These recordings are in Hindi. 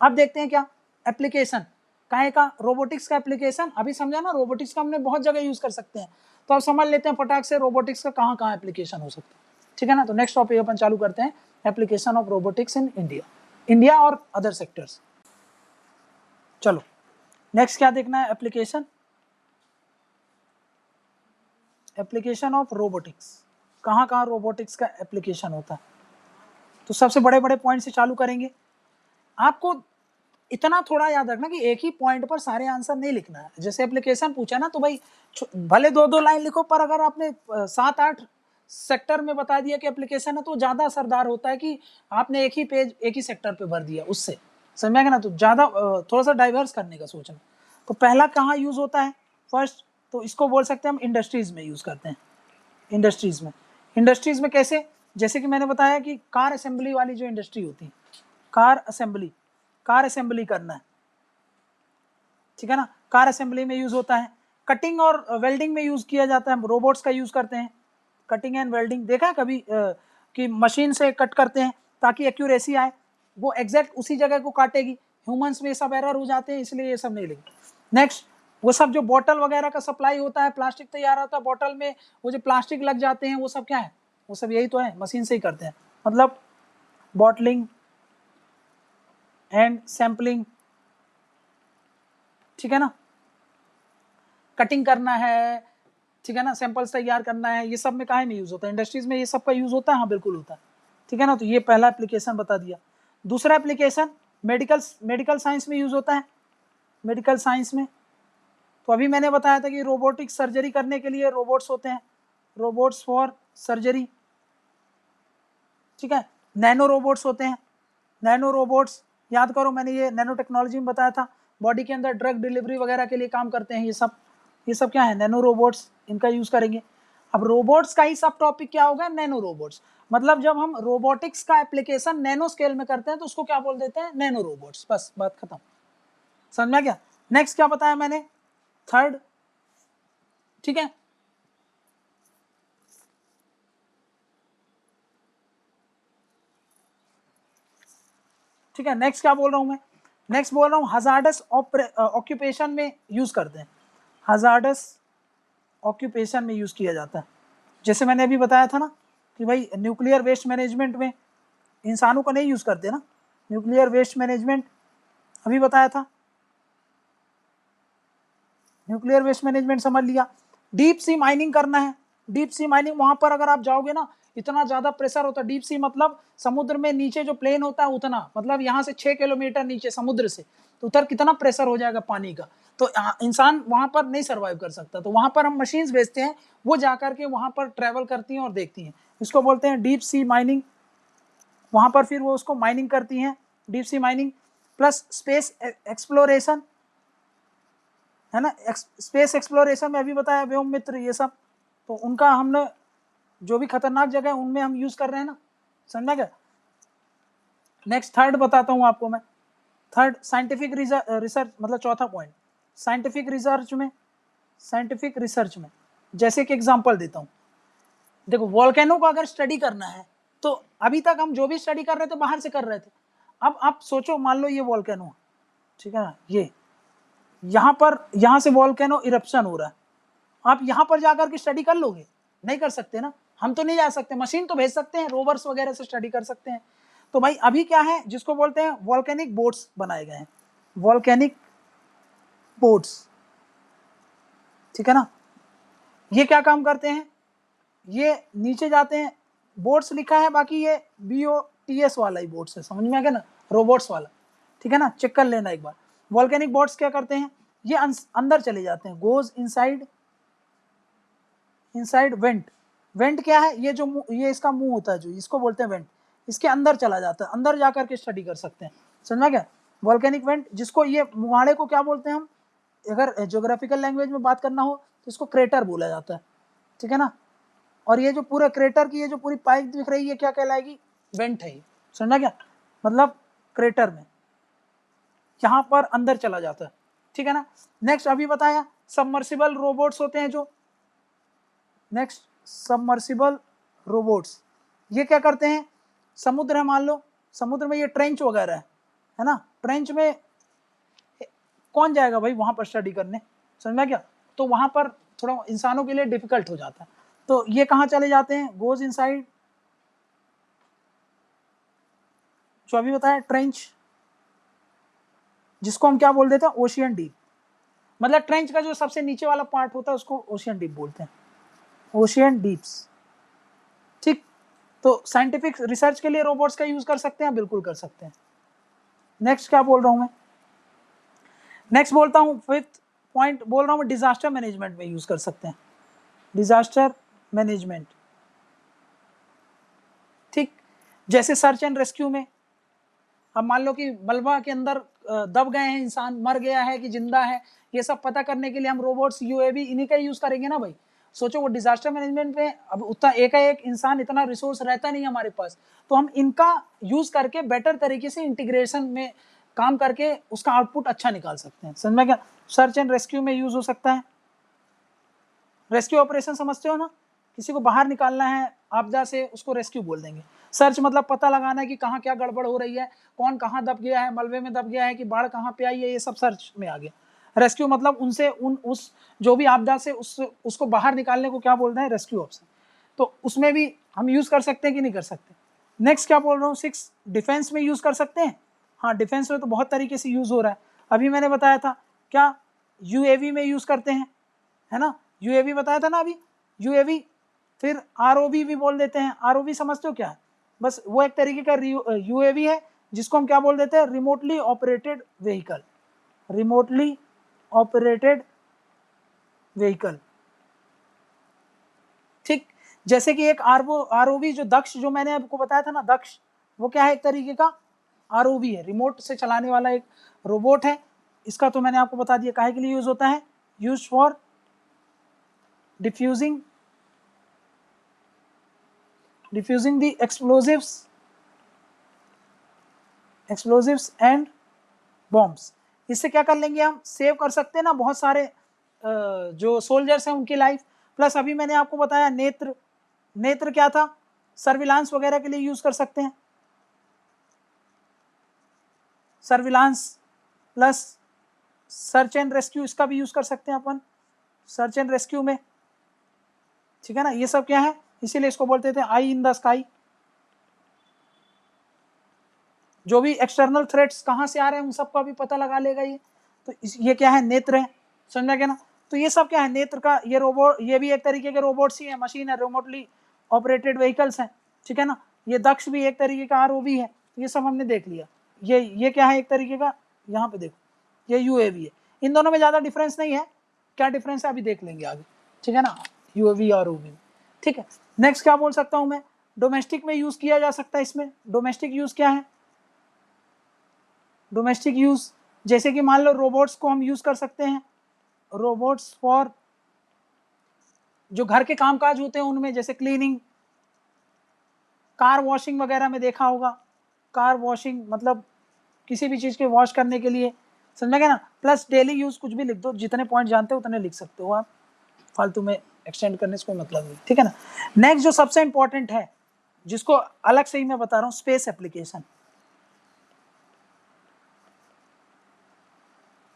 अब देखते हैं क्या एप्लीकेशन काहे का, रोबोटिक्स का एप्लीकेशन। अभी समझा ना, रोबोटिक्स का हमने बहुत जगह यूज कर सकते हैं, तो अब समझ लेते हैं फटाक से रोबोटिक्स का कहाँ कहाँ एप्लीकेशन हो सकता है, ठीक है ना। तो नेक्स्ट टॉपिक अपन चालू करते हैं, application of robotics in India और अदर सेक्टर्स। चलो नेक्स्ट क्या देखना है, एप्लीकेशन ऑफ रोबोटिक्स, कहाँ कहाँ रोबोटिक्स का एप्लीकेशन होता है। तो सबसे बड़े बड़े पॉइंट से चालू करेंगे। आपको इतना थोड़ा याद रखना कि एक ही पॉइंट पर सारे आंसर नहीं लिखना है। जैसे एप्लीकेशन पूछा ना, तो भाई भले 2-2 लाइन लिखो, पर अगर आपने 7-8 सेक्टर में बता दिया कि एप्लीकेशन है, तो ज़्यादा असरदार होता है कि आपने एक ही पेज एक ही सेक्टर पे भर दिया, उससे समझ गया ना। तो ज़्यादा थोड़ा सा डाइवर्स करने का सोचना। तो पहला कहाँ यूज़ होता है फर्स्ट, तो इसको बोल सकते हैं हम इंडस्ट्रीज़ में यूज़ करते हैं। इंडस्ट्रीज़ में कैसे, जैसे कि मैंने बताया कि कार असेंबली वाली जो इंडस्ट्री होती है, कार असेंबली करना है, ठीक है ना, कार असेंबली में यूज होता है। कटिंग और वेल्डिंग में यूज किया जाता है, हम रोबोट्स का यूज करते हैं। कटिंग एंड वेल्डिंग देखा है कभी कि मशीन से कट करते हैं ताकि एक्यूरेसी आए, वो एग्जैक्ट उसी जगह को काटेगी। ह्यूमंस में ये सब एरर हो जाते हैं, इसलिए ये सब नहीं लिखते। नेक्स्ट, वो सब जो बॉटल वगैरह का सप्लाई होता है, प्लास्टिक तैयार होता है बॉटल में, वो जो प्लास्टिक लग जाते हैं, वो सब क्या है, वो सब यही तो है, मशीन से ही करते हैं। मतलब बॉटलिंग एंड सैम्पलिंग, ठीक है ना, कटिंग करना है, ठीक है ना, सैंपल्स तैयार करना है, ये सब में काहे में यूज होता है, इंडस्ट्रीज में ये सब का यूज होता है, हाँ बिल्कुल होता है, ठीक है ना। तो ये पहला एप्लीकेशन बता दिया। दूसरा एप्लीकेशन मेडिकल साइंस में यूज होता है। मेडिकल साइंस में तो अभी मैंने बताया था कि रोबोटिक सर्जरी करने के लिए रोबोट्स होते हैं, रोबोट्स फॉर सर्जरी, ठीक है। नैनो रोबोट्स होते हैं, नैनो रोबोट्स याद करो, मैंने ये नैनो टेक्नोलॉजी में बताया था, बॉडी के अंदर ड्रग डिलीवरी वगैरह के लिए काम करते हैं ये सब क्या है, नैनो रोबोट्स, इनका यूज करेंगे। अब रोबोट्स का ही सब टॉपिक क्या होगा, नैनो रोबोट्स। मतलब जब हम रोबोटिक्स का एप्लीकेशन नैनो स्केल में करते हैं तो उसको क्या बोल देते हैं, नैनो रोबोट्स, बस बात खत्म, समझ में क्या। नेक्स्ट क्या बताया मैंने, थर्ड, ठीक है। ठीक है, नेक्स्ट क्या बोल रहा हूं मैं, नेक्स्ट बोल रहा हूं हजार्डस ऑक्यूपेशन में यूज करते हैं, हजार्डस ऑक्यूपेशन में यूज किया जाता है। जैसे मैंने अभी बताया था ना कि भाई न्यूक्लियर वेस्ट मैनेजमेंट में इंसानों को नहीं यूज करते ना, न्यूक्लियर वेस्ट मैनेजमेंट अभी बताया था, न्यूक्लियर वेस्ट मैनेजमेंट समझ लिया। डीप सी माइनिंग करना है, डीप सी माइनिंग, वहां पर अगर आप जाओगे ना, इतना ज्यादा प्रेशर होता है। डीप सी मतलब समुद्र में नीचे जो प्लेन होता है उतना, मतलब यहाँ से 6 किलोमीटर नीचे समुद्र से, तो उधर कितना प्रेशर हो जाएगा पानी का, तो इंसान वहां पर नहीं सर्वाइव कर सकता। तो वहां पर हम मशीन्स भेजते हैं, वो जाकर के वहां पर ट्रेवल करती हैं और देखती हैं, इसको बोलते हैं डीप सी माइनिंग। वहां पर फिर वो उसको माइनिंग करती हैं, deep sea mining. Plus space exploration, है ना, स्पेस एक्सप्लोरेशन में अभी बताया व्योम मित्र ये सब, तो उनका हमने जो भी खतरनाक जगह है उनमें हम यूज कर रहे हैं ना, समझा क्या। नेक्स्ट थर्ड बताता हूं आपको मैं, थर्ड साइंटिफिक रिसर्च, मतलब चौथा पॉइंट साइंटिफिक रिसर्च में जैसे कि एग्जांपल देता हूं, देखो वोल्केनो को अगर स्टडी करना है, तो अभी तक हम जो भी स्टडी कर रहे थे बाहर से कर रहे थे। अब आप सोचो, मान लो ये वोल्केनो, ठीक है ना, ये यहां से वोल्केनो इरप्शन हो रहा है, आप यहां पर जाकर के स्टडी कर लोगे, नहीं कर सकते ना, हम तो नहीं जा सकते, मशीन तो भेज सकते हैं, रोवर्स वगैरह से स्टडी कर सकते हैं। तो भाई अभी क्या है, जिसको बोलते हैं वोल्केनिक बोट्स बनाए गए हैं, वोल्केनिक बोट्स, ठीक है ना। ये क्या काम करते हैं, ये नीचे जाते हैं, बोट्स लिखा है, बाकी ये BOTS वाला ही बोट्स है, समझ में आ गया ना, रोबोट्स वाला, ठीक है ना, चेक कर लेना एक बार। वोल्केनिक बोट्स क्या करते हैं, ये अंदर चले जाते हैं, गोज इनसाइड वेंट क्या है, ये जो ये इसका मुंह होता है, जो इसको बोलते हैं वेंट, इसके अंदर चला जाता है, अंदर जाकर के स्टडी कर सकते हैं, समझा क्या। वोल्केनिक वेंट, जिसको ये मुहाड़े को क्या बोलते हैं हम, अगर ज्योग्राफिकल लैंग्वेज में बात करना हो तो इसको क्रेटर बोला जाता है, ठीक है ना। और ये जो पूरा क्रेटर की ये जो पूरी पाइप दिख रही है क्या कहलाएगी, वेंट है ये, समझा क्या, मतलब क्रेटर में यहां पर अंदर चला जाता है, ठीक है ना। नेक्स्ट अभी बताया सबमर्सिबल रोबोट्स होते हैं जो, नेक्स्ट सबमर्सिबल रोबोट्स, ये क्या करते हैं, समुद्र है मान लो, समुद्र में ये ट्रेंच वगैरह है ना, ट्रेंच में कौन जाएगा भाई वहां पर स्टडी करने, समझ में क्या? तो वहां पर थोड़ा इंसानों के लिए डिफिकल्ट हो जाता है। तो ये कहाँ चले जाते हैं, गोज इनसाइड, जो अभी बताया ट्रेंच, जिसको हम क्या बोल देते हैं, ओशियन डीप। मतलब ट्रेंच का जो सबसे नीचे वाला पार्ट होता है उसको ओशियन डीप बोलते हैं, ओशियन डीप्स। ठीक, तो साइंटिफिक रिसर्च के लिए रोबोट्स का यूज कर सकते हैं, बिल्कुल कर सकते हैं। नेक्स्ट क्या बोल रहा हूं मैं, नेक्स्ट बोलता हूं, फिफ्थ पॉइंट बोल रहा हूं, डिजास्टर मैनेजमेंट में यूज कर सकते हैं, डिजास्टर मैनेजमेंट। ठीक, जैसे सर्च एंड रेस्क्यू में, अब मान लो कि मलबा के अंदर दब गए हैं, इंसान मर गया है कि जिंदा है, ये सब पता करने के लिए हम रोबोट्स, यूएवी, इन्हीं का यूज करेंगे ना भाई। सोचो वो डिजास्टर मैनेजमेंट में अब उतना एक इंसान, इतना रिसोर्स रहता नहीं हमारे पास, तो हम इनका यूज करके बेटर तरीके से इंटीग्रेशन में काम करके उसका आउटपुट अच्छा निकाल सकते हैं, समझ में क्या? सर्च एंड रेस्क्यू में यूज हो सकता है। रेस्क्यू ऑपरेशन समझते हो ना, किसी को बाहर निकालना है आपदा से, उसको रेस्क्यू बोल देंगे। सर्च मतलब पता लगाना है कि कहाँ क्या गड़बड़ हो रही है, कौन कहाँ दब गया है, मलबे में दब गया है कि बाढ़ कहाँ पे आई है, ये सब सर्च में आ गया। रेस्क्यू मतलब उनसे उस जो भी आपदा से उसको बाहर निकालने को क्या बोलते हैं, रेस्क्यू ऑप्शन। तो उसमें भी हम यूज कर सकते हैं कि नहीं कर सकते। नेक्स्ट क्या बोल रहा हूँ, 6, डिफेंस में यूज कर सकते हैं। हाँ, डिफेंस में तो बहुत तरीके से यूज हो रहा है, अभी मैंने बताया था क्या, यूएवी में यूज करते हैं, है ना, यूएवी बताया था ना अभी, यूएवी। फिर आरओवी भी बोल देते हैं, आरओवी समझते हो क्या है? बस वो एक तरीके का यूएवी है जिसको हम क्या बोल देते हैं, remotely operated vehicle, remotely operated vehicle. ठीक, जैसे कि एक आरओवी जो दक्ष, जो मैंने आपको बताया था ना दक्ष, वो क्या है, एक तरीके का आरओवी है, रिमोट से चलाने वाला एक रोबोट है। इसका तो मैंने आपको बता दिया काहे के लिए यूज होता है, use for diffusing the explosives and bombs। इससे क्या कर लेंगे, हम सेव कर सकते हैं ना बहुत सारे जो सोल्जर्स हैं उनकी लाइफ। प्लस अभी मैंने आपको बताया नेत्र, नेत्र क्या था, सर्विलांस वगैरह के लिए यूज कर सकते हैं, surveillance. Plus search and rescue, इसका भी यूज कर सकते हैं अपन सर्च एंड रेस्क्यू में, ठीक है ना। ये सब क्या है, इसीलिए इसको बोलते थे आई इन द स्काई। जो भी एक्सटर्नल थ्रेट्स कहाँ से आ रहे हैं उन सबका भी पता लगा लेगा ये। तो ये क्या है, नेत्र है, समझा क्या ना। तो ये सब क्या है, नेत्र का ये रोबोट, ये भी एक तरीके के रोबोट्स ही है, मशीन है, रिमोटली ऑपरेटेड व्हीकल्स हैं, ठीक है ना। ये दक्ष भी एक तरीके का आरओवी है, ये सब हमने देख लिया। ये क्या है, एक तरीके का, यहाँ पे देखो ये यूएवी है। इन दोनों में ज़्यादा डिफरेंस नहीं है, क्या डिफरेंस है अभी देख लेंगे आगे, ठीक है ना, यूएवी और ओवी, ठीक है। नेक्स्ट क्या बोल सकता हूँ मैं, डोमेस्टिक में यूज़ किया जा सकता है इसमें। डोमेस्टिक यूज़ क्या है, डोमेस्टिक यूज जैसे कि मान लो रोबोट्स को हम यूज कर सकते हैं, रोबोट्स फॉर जो घर के कामकाज होते हैं उनमें, जैसे क्लीनिंग, कार वॉशिंग वगैरह में देखा होगा, कार वॉशिंग मतलब किसी भी चीज़ के वॉश करने के लिए, समझा गया ना। प्लस डेली यूज कुछ भी लिख दो, जितने पॉइंट जानते हो उतने लिख सकते हो आप, फालतू में एक्सटेंड करने से कोई मतलब नहीं, ठीक है ना। नेक्स्ट जो सबसे इंपॉर्टेंट है, जिसको अलग से ही मैं बता रहा हूँ, स्पेस एप्लीकेशन।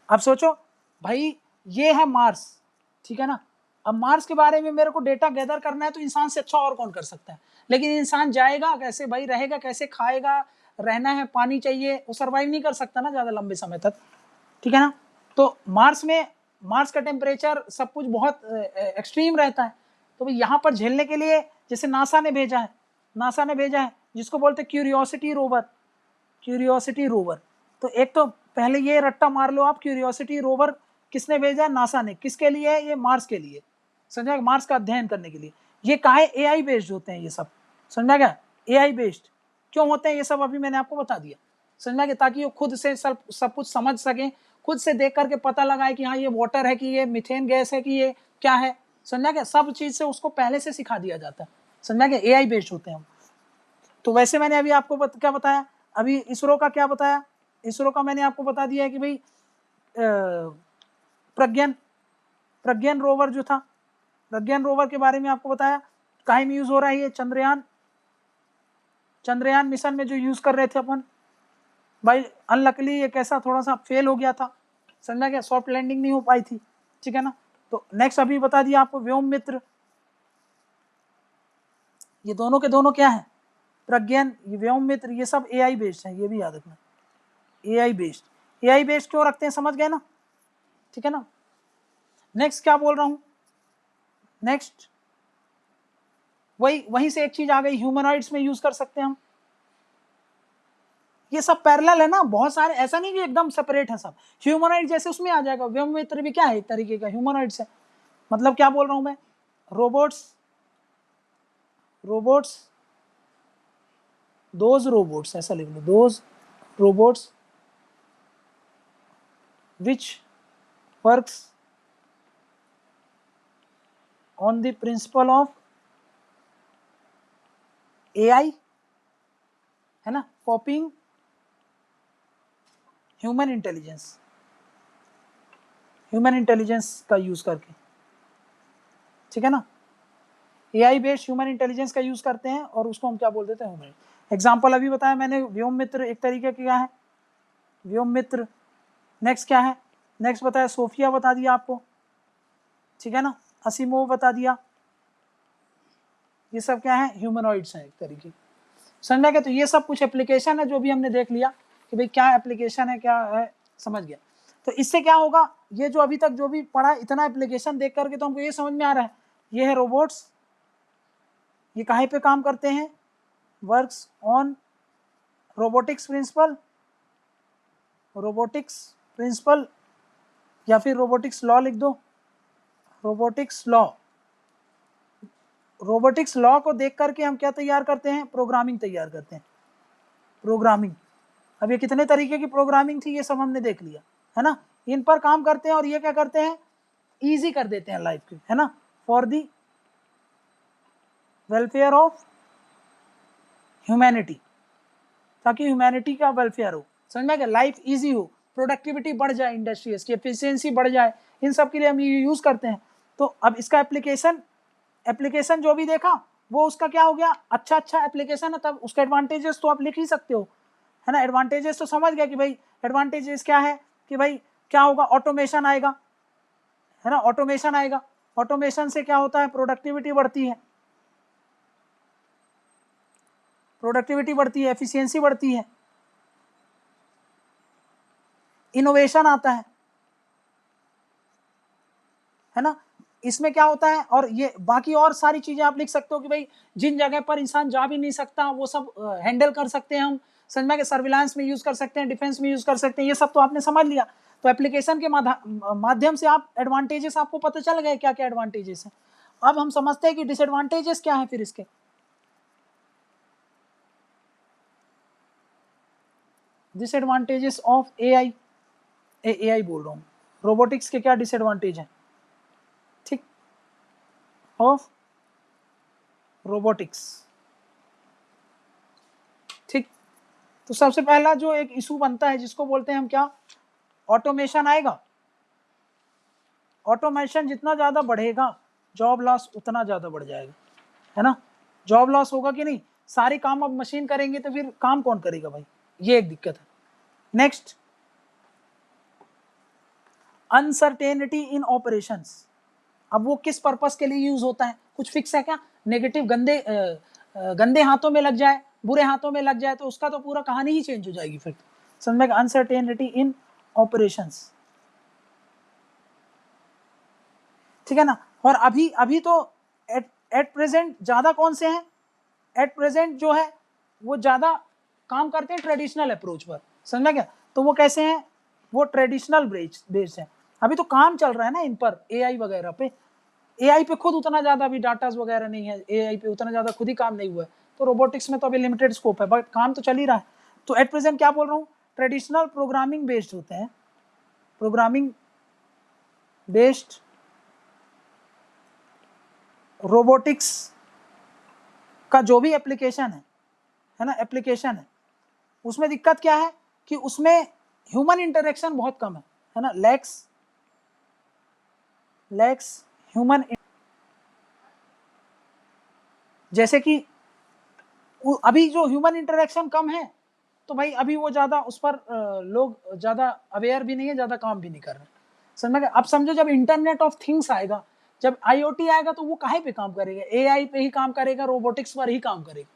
अब सोचो भाई, ये है मार्स, ठीक है ना। अब मार्स के बारे में मेरे को डेटा गैदर करना है, तो इंसान से अच्छा और कौन कर सकता है। लेकिन इंसान जाएगा कैसे भाई, रहेगा कैसे, खाएगा, रहना है, पानी चाहिए, वो सर्वाइव नहीं कर सकता ना ज़्यादा लंबे समय तक, ठीक है ना। तो मार्स में, मार्स का टेम्परेचर सब कुछ बहुत एक्सट्रीम रहता है। तो भाई यहाँ पर झेलने के लिए, जैसे नासा ने भेजा है, नासा ने भेजा है जिसको बोलते हैं क्यूरियोसिटी रोवर, क्यूरियोसिटी रोवर। तो एक तो पहले ये रट्टा मार लो आप, क्यूरियोसिटी रोवर किसने भेजा है, नासा ने। किसके लिए है ये, मार्स के लिए, समझा, मार्स का अध्ययन करने के लिए। ये काहे एआई बेस्ड होते हैं ये सब, समझा गया, एआई बेस्ड क्यों होते हैं ये सब, अभी मैंने आपको बता दिया, समझा गया, ताकि वो खुद से सब कुछ समझ सकें, खुद से देख करके पता लगाए कि हाँ ये वाटर है कि ये मीथेन गैस है कि ये क्या है, समझा गया। सब चीज़ से उसको पहले से सिखा दिया जाता है, समझा गया, एआई बेस्ड होते हैं। तो वैसे मैंने अभी आपको क्या बताया, अभी इसरो का क्या बताया, इसरो का मैंने आपको बता दिया है कि भाई प्रज्ञान, प्रज्ञान रोवर जो था, प्रज्ञान रोवर के बारे में आपको बताया, काहे में यूज हो रहा है ये, चंद्रयान, चंद्रयान मिशन में जो यूज कर रहे थे अपन, भाई अनलकली ये कैसा थोड़ा सा फेल हो गया था, समझा क्या, सॉफ्ट लैंडिंग नहीं हो पाई थी, ठीक है ना। तो नेक्स्ट अभी बता दिया आपको व्योम मित्र, ये दोनों के दोनों क्या है, प्रज्ञान, ये व्योम मित्र, ये सब एआई बेस्ड है, ये भी याद रखना, एआई बेस्ड। एआई बेस्ड क्यों रखते हैं, समझ गए ना, ठीक है ना। नेक्स्ट क्या बोल रहा हूं, नेक्स्ट वहीं से एक चीज आ गई, ह्यूमनॉइड्स में यूज कर सकते हैं हम, ये सब पैरेलल है ना, बहुत सारे, ऐसा नहीं कि एकदम सेपरेट है सब। ह्यूमनॉइड जैसे उसमें आ जाएगा, व्योम मित्र भी क्या है, एक तरीके का ह्यूमनॉइड्स है। मतलब क्या बोल रहा हूं मैं, रोबोट्स, रोबोट्स, दोज रोबोट्स, ऐसा लिख लो, those robots which works on the principle of AI, है ना, copying human intelligence, human intelligence का यूज करके, ठीक है ना। एआई बेस्ड ह्यूमन इंटेलिजेंस का यूज करते हैं और उसको हम क्या बोल देते हैं, ह्यूमन। एग्जांपल अभी बताया मैंने, व्योम मित्र एक तरीके का क्या है, व्योम मित्र। नेक्स्ट क्या है, नेक्स्ट बताया सोफिया बता दिया आपको, ठीक है ना, असीमोव बता दिया, ये सब क्या है, ह्यूमनॉइड्स हैं एक तरीके, समझ गया। तो ये सब कुछ एप्लीकेशन है जो भी हमने देख लिया कि भाई क्या एप्लीकेशन है, क्या है, समझ गया। तो इससे क्या होगा, ये जो अभी तक जो भी पढ़ा, इतना एप्लीकेशन देख करके तो हमको ये समझ में आ रहा है, ये है रोबोट्स, ये कहाँ पे काम करते हैं, works on robotics principal, robotics principal, या फिर रोबोटिक्स लॉ लिख दो, रोबोटिक्स लॉ। रोबोटिक्स लॉ को देख करके हम क्या तैयार करते हैं, प्रोग्रामिंग तैयार करते हैं, प्रोग्रामिंग। अब ये कितने तरीके की प्रोग्रामिंग थी, ये सब हमने देख लिया, है ना। इन पर काम करते हैं और ये क्या करते हैं, इजी कर देते हैं लाइफ की, है ना, for the welfare of humanity, ताकि ह्यूमैनिटी का वेलफेयर हो, समझ में, लाइफ इजी हो, प्रोडक्टिविटी बढ़ जाए, इंडस्ट्रीज की एफिशिएंसी बढ़ जाए, इन सब के लिए हम ये यूज करते हैं। तो अब इसका एप्लीकेशन जो भी देखा वो उसका क्या हो गया, अच्छा एप्लीकेशन है, तब उसका एडवांटेजेस तो आप लिख ही सकते हो, है ना। एडवांटेजेस तो समझ गया कि भाई एडवांटेजेस क्या है, कि भाई क्या होगा, ऑटोमेशन आएगा, है ना, ऑटोमेशन आएगा, ऑटोमेशन से क्या होता है, प्रोडक्टिविटी बढ़ती है, प्रोडक्टिविटी बढ़ती है, एफिशिएंसी बढ़ती है, इनोवेशन आता है ना। इसमें क्या होता है, और ये बाकी और सारी चीजें आप लिख सकते हो कि भाई जिन जगह पर इंसान जा भी नहीं सकता वो सब हैंडल कर सकते हैं हम, समझ में, सर्विलांस में यूज कर सकते हैं, डिफेंस में यूज कर सकते हैं, ये सब तो आपने समझ लिया। तो एप्लीकेशन के माध्यम से आप एडवांटेजेस आपको पता चल गए क्या क्या एडवांटेजेस हैं। अब हम समझते हैं कि डिसएडवांटेजेस क्या है फिर इसके। डिसएडवांटेजेस ऑफ एआई बोल रहा हूँ, रोबोटिक्स के क्या डिसएडवांटेज हैं, ठीक, ऑफ रोबोटिक्स, ठीक। तो सबसे पहला जो एक इशू बनता है जिसको बोलते हैं हम क्या, ऑटोमेशन आएगा, ऑटोमेशन जितना ज्यादा बढ़ेगा जॉब लॉस उतना ज्यादा बढ़ जाएगा, है ना। जॉब लॉस होगा कि नहीं, सारे काम अब मशीन करेंगे तो फिर काम कौन करेगा भाई, ये एक दिक्कत है। नेक्स्ट, अनसर्टेनिटी इन ऑपरेशंस, अब वो किस पर्पस के लिए यूज होता है, कुछ फिक्स है क्या, नेगेटिव गंदे हाथों में लग जाए, बुरे हाथों में लग जाए तो उसका तो पूरा कहानी ही चेंज हो जाएगी फिर, समझ में, अनसर्टेनिटी इन ऑपरेशंस, ठीक है ना। और अभी तो एट प्रेजेंट ज्यादा कौन से हैं, एट प्रेजेंट जो है वो ज्यादा काम करते हैं ट्रेडिशनल अप्रोच पर, समझ गया। तो वो कैसे हैं, वो ट्रेडिशनल बेस्ड हैं। अभी तो काम चल रहा है ना इन पर, एआई वगैरह पे, एआई पे खुद उतना ज्यादा अभी डाटाज वगैरह नहीं है, एआई पे उतना ज्यादा खुद ही काम नहीं हुआ है, तो रोबोटिक्स में तो अभी लिमिटेड स्कोप है, बट काम तो चल ही रहा है। तो एट प्रेजेंट क्या बोल रहा हूँ, ट्रेडिशनल प्रोग्रामिंग बेस्ड होते हैं, प्रोग्रामिंग बेस्ड रोबोटिक्स का जो भी एप्लीकेशन है ना, एप्लीकेशन है, उसमें दिक्कत क्या है कि उसमें ह्यूमन इंटरेक्शन बहुत कम है ना, लैक्स ह्यूमन, जैसे कि अभी जो ह्यूमन इंटरेक्शन कम है तो भाई अभी वो ज़्यादा उस पर लोग ज़्यादा अवेयर भी नहीं है, ज़्यादा काम भी नहीं कर रहे। समझ में? अब समझो जब इंटरनेट ऑफ थिंग्स आएगा, जब IoT आएगा, तो वो काहे पे काम करेगा? AI पे ही काम करेगा, रोबोटिक्स पर ही काम करेगा।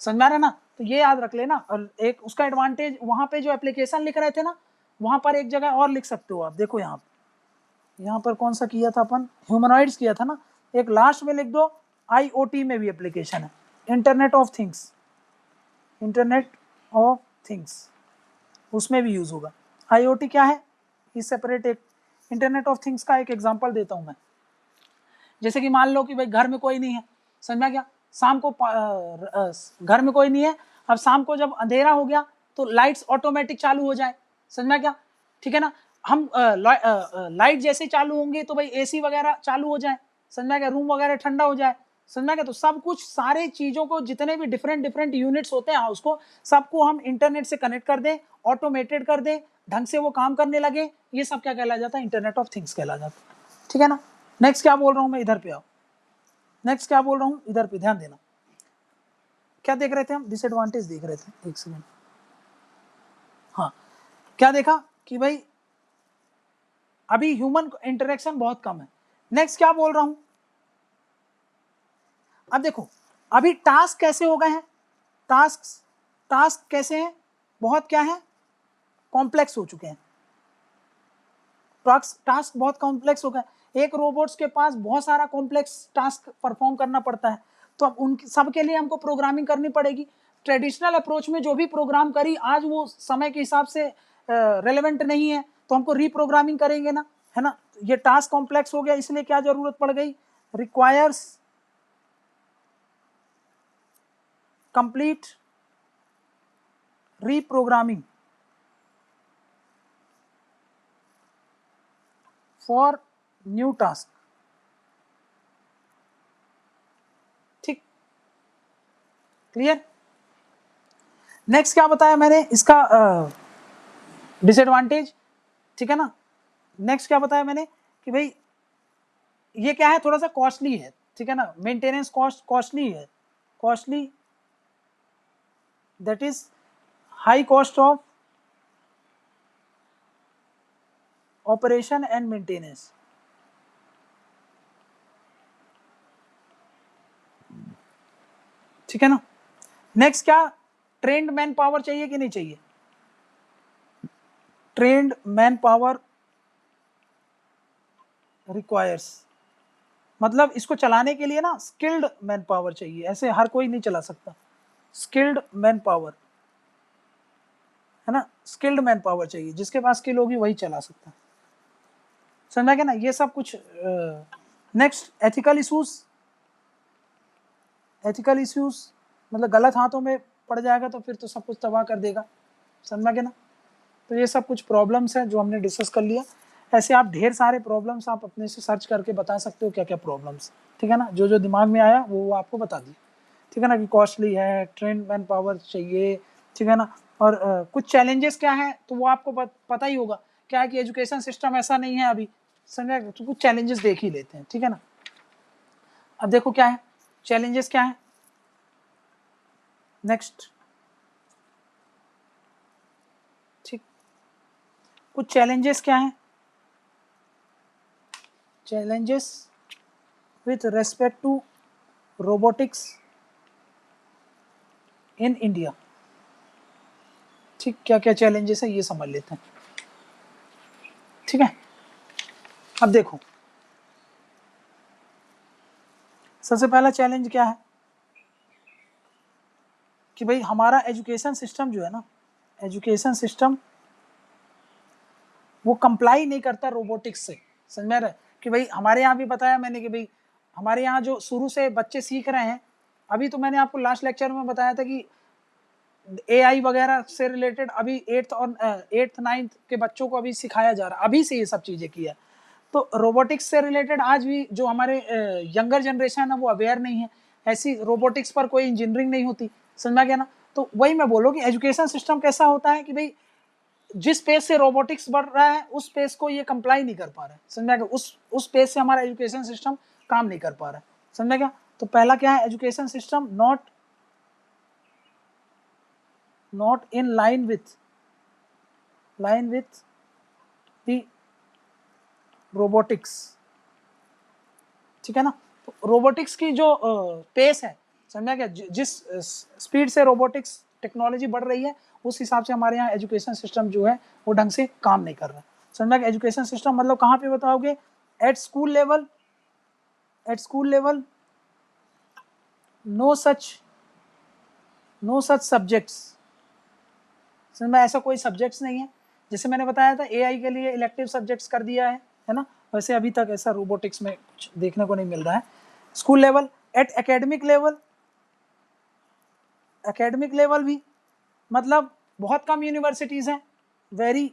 समझ में आ रहा है ना? तो ये याद रख लेना। और एक उसका एडवांटेज, वहाँ पे जो एप्लीकेशन लिख रहे थे ना, वहाँ पर एक जगह और लिख सकते हो आप। देखो यहाँ पर कौन सा किया था अपन, ह्यूमनॉइड्स किया था ना, एक लास्ट में लिख दो IoT में भी एप्लीकेशन है, internet of things, internet of things, उसमें भी यूज होगा। IoT क्या है, इस सेपरेट एक इंटरनेट ऑफ थिंग्स का एक एग्जांपल देता हूं मैं। जैसे कि मान लो कि भाई घर में कोई नहीं है, समझा क्या, शाम को घर में कोई नहीं है, अब शाम को जब अंधेरा हो गया तो लाइट्स ऑटोमेटिक चालू हो जाए, समझा क्या, ठीक है ना। हम लाइट जैसे चालू होंगे तो भाई AC वगैरह चालू हो जाए, समझा क्या, रूम वगैरह ठंडा हो जाए, समझा क्या। तो सब कुछ, सारे चीजों को, जितने भी डिफरेंट यूनिट्स होते हैं हाउस को, सबको हम इंटरनेट से कनेक्ट कर दें, ऑटोमेटेड कर दें, ढंग से वो काम करने लगे, ये सब क्या कहला जाता है, इंटरनेट ऑफ थिंग्स कहला जाता है, ठीक है ना। नेक्स्ट क्या बोल रहा हूं मैं, इधर पे आओ। नेक्स्ट क्या बोल रहा हूं, इधर पे ध्यान देना। क्या देख रहे थे हम, डिसएडवांटेज देख रहे थे, एक सेकंड। हाँ, क्या देखा कि भाई अभी ह्यूमन इंटरेक्शन बहुत कम है। नेक्स्ट क्या बोल रहा हूं, अब देखो अभी टास्क कैसे हो गए हैं, टास्क कैसे हैं, बहुत क्या है, कॉम्प्लेक्स हो चुके हैं। टास्क बहुत कॉम्प्लेक्स हो गए, एक रोबोट्स के पास बहुत सारा कॉम्प्लेक्स टास्क परफॉर्म करना पड़ता है, तो अब उन सबके लिए हमको प्रोग्रामिंग करनी पड़ेगी। ट्रेडिशनल अप्रोच में जो भी प्रोग्राम करी, आज वो समय के हिसाब से रेलेवेंट नहीं है, तो हमको रीप्रोग्रामिंग करेंगे ना, है ना। ये टास्क कॉम्प्लेक्स हो गया, इसलिए क्या जरूरत पड़ गई, requires complete reprogramming for new task, ठीक, क्लियर। नेक्स्ट क्या बताया मैंने, इसका डिसएडवांटेज, ठीक है ना। नेक्स्ट क्या बताया मैंने कि भाई ये क्या है, थोड़ा सा कॉस्टली है, ठीक है ना, मेंटेनेंस कॉस्टली है, costly, that is high cost of operation and maintenance, ठीक है ना। नेक्स्ट क्या, ट्रेंड मैन पावर चाहिए कि नहीं चाहिए, ट्रेंड मैन पावर रिक्वायर्स, मतलब इसको चलाने के लिए ना स्किल्ड मैन पावर चाहिए, ऐसे हर कोई नहीं चला सकता, स्किल्ड मैन पावर, है ना, स्किल्ड मैन पावर चाहिए, जिसके पास स्किल होगी वही चला सकता है, समझा क्या ना, ये सब कुछ। Next ethical issues, ethical issues मतलब गलत हाथों में पड़ जाएगा तो फिर तो सब कुछ तबाह कर देगा, समझा क्या ना। तो ये सब कुछ प्रॉब्लम्स हैं जो हमने डिस्कस कर लिया। ऐसे आप ढेर सारे प्रॉब्लम्स आप अपने से सर्च करके बता सकते हो क्या क्या प्रॉब्लम्स, ठीक है ना, जो जो दिमाग में आया वो आपको बता दिए, ठीक है ना, कि कॉस्टली है, ट्रेंड मैन पावर चाहिए, ठीक है ना। और कुछ चैलेंजेस क्या है तो वो आपको पता ही होगा, क्या है कि एजुकेशन सिस्टम ऐसा नहीं है अभी, समझा, तो कुछ चैलेंजेस देख ही लेते हैं, ठीक है ना। अब देखो क्या है चैलेंजेस, क्या है, नेक्स्ट, ठीक, कुछ चैलेंजेस क्या है, challenges with respect to robotics in India, ठीक, क्या क्या चैलेंजेस है ये समझ लेते हैं, ठीक है। अब देखो सबसे पहला चैलेंज क्या है कि भाई हमारा एजुकेशन सिस्टम जो है ना, एजुकेशन सिस्टम वो कंप्लाई नहीं करता रोबोटिक्स से, समझ में आ रहा है कि भाई हमारे यहाँ भी बताया मैंने कि भाई हमारे यहाँ जो शुरू से बच्चे सीख रहे हैं, अभी तो मैंने आपको लास्ट लेक्चर में बताया था कि AI वगैरह से रिलेटेड अभी 8th और 8th 9th के बच्चों को अभी सिखाया जा रहा है, अभी से ये सब चीज़ें किया। तो रोबोटिक्स से रिलेटेड आज भी जो हमारे यंगर जनरेशन है वो अवेयर नहीं है, ऐसी रोबोटिक्स पर कोई इंजीनियरिंग नहीं होती, समझा गया ना। तो वही मैं बोलूँ कि एजुकेशन सिस्टम कैसा होता है कि भाई जिस पेस से रोबोटिक्स बढ़ रहा है उस पेस को ये कंप्लाई नहीं कर पा रहा है, समझा गया, उस पेस से हमारा एजुकेशन सिस्टम काम नहीं कर पा रहा है, समझा गया। तो पहला क्या है, education system not in line with the robotics, ठीक है ना। तो रोबोटिक्स की जो पेस है, समझा क्या, जिस स्पीड से रोबोटिक्स टेक्नोलॉजी बढ़ रही है उस हिसाब से हमारे यहाँ एजुकेशन सिस्टम जो है वो ढंग से काम नहीं कर रहा है, समझा क्या। एजुकेशन सिस्टम मतलब कहाँ पे बताओगे, at school level no such subjects, समझ में, ऐसा कोई सब्जेक्ट्स नहीं है। जैसे मैंने बताया था एआई के लिए इलेक्टिव सब्जेक्ट्स कर दिया है ना, वैसे अभी तक ऐसा रोबोटिक्स में कुछ देखने को नहीं मिल रहा है। School level, at academic level भी मतलब बहुत कम यूनिवर्सिटीज़ हैं, वेरी,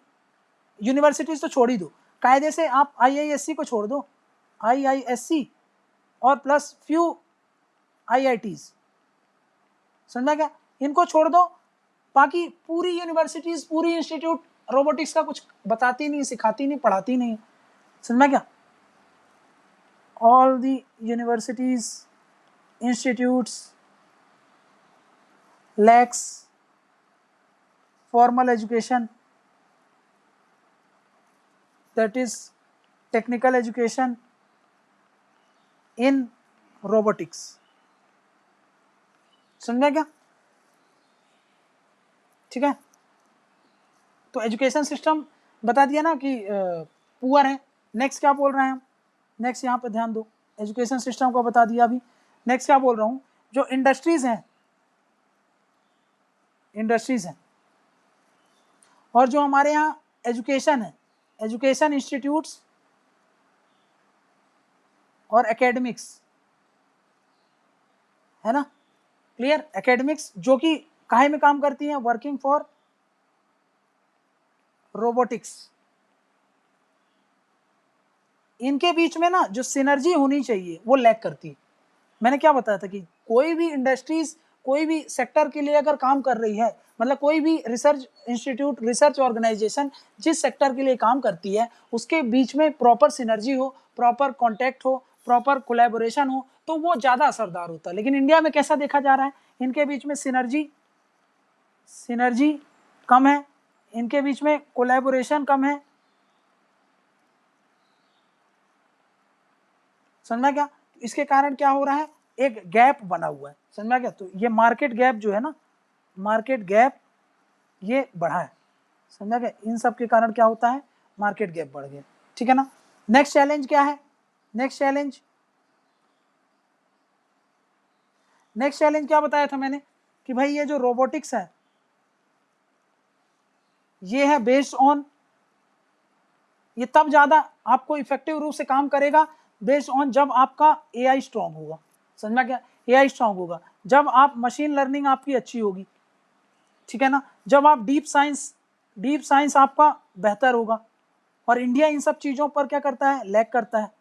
यूनिवर्सिटीज़ तो छोड़ ही दो, कायदे से आप आईआईएससी को छोड़ दो, आईआईएससी और प्लस फ्यू आईआईटीज़, समझा क्या, इनको छोड़ दो, बाकी पूरी यूनिवर्सिटीज़, पूरी इंस्टीट्यूट रोबोटिक्स का कुछ बताती नहीं, सिखाती नहीं, पढ़ाती नहीं, समझा क्या। All the universities, institutes lacks formal education, that is technical education in robotics, समझा क्या, ठीक है। तो एजुकेशन सिस्टम बता दिया ना कि पुअर है। नेक्स्ट क्या बोल रहे हैं हम, नेक्स्ट यहाँ पे ध्यान दो, एजुकेशन सिस्टम को बता दिया। अभी नेक्स्ट क्या बोल रहा हूँ, जो इंडस्ट्रीज हैं और जो हमारे यहाँ एजुकेशन है, एजुकेशन इंस्टीट्यूट्स और एकेडमिक्स, है ना, क्लियर। एकेडमिक्स जो कि काहे में काम करती हैं, वर्किंग फॉर रोबोटिक्स, इनके बीच में ना जो सिनर्जी होनी चाहिए वो लैक करती है। मैंने क्या बताया था कि कोई भी इंडस्ट्रीज, कोई भी सेक्टर के लिए अगर काम कर रही है, मतलब कोई भी रिसर्च इंस्टीट्यूट, रिसर्च ऑर्गेनाइजेशन जिस सेक्टर के लिए काम करती है उसके बीच में प्रॉपर सिनर्जी हो, प्रॉपर कॉन्टैक्ट हो, प्रॉपर कोलैबोरेशन हो, तो वो ज़्यादा असरदार होता है। लेकिन इंडिया में कैसा देखा जा रहा है, इनके बीच में सिनर्जी कम है, इनके बीच में कोलैबोरेशन कम है, समझा क्या। इसके कारण क्या हो रहा है, एक गैप बना हुआ है, समझा क्या। तो ये मार्केट गैप जो है ना, मार्केट गैप ये बढ़ा है, समझा क्या। इन सब के कारण क्या होता है, मार्केट गैप बढ़ गया, ठीक है ना। नेक्स्ट चैलेंज क्या है, नेक्स्ट चैलेंज क्या बताया था मैंने कि भाई ये जो रोबोटिक्स है ये है बेस्ड ऑन, ये तब ज़्यादा आपको इफेक्टिव रूप से काम करेगा बेस्ड ऑन जब आपका एआई स्ट्रांग होगा, समझा क्या। एआई स्ट्रांग होगा जब आप, मशीन लर्निंग आपकी अच्छी होगी, ठीक है ना, जब आप डीप साइंस आपका बेहतर होगा। और इंडिया इन सब चीज़ों पर क्या करता है, लैग करता है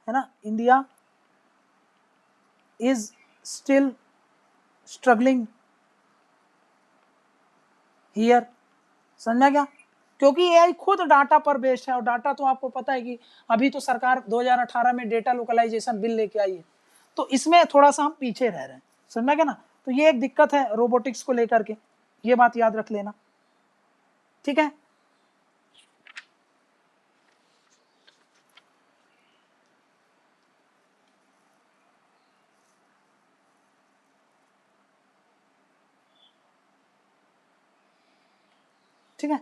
ना। India is still struggling here, समझा क्या। क्योंकि एआई खुद डाटा पर बेस्ड है, और डाटा तो आपको पता है कि अभी तो सरकार 2018 में डेटा लोकलाइजेशन बिल लेके आई है, तो इसमें थोड़ा सा हम पीछे रह रहे हैं, समझा क्या ना। तो ये एक दिक्कत है रोबोटिक्स को लेकर के, ये बात याद रख लेना, ठीक है। ठीक है,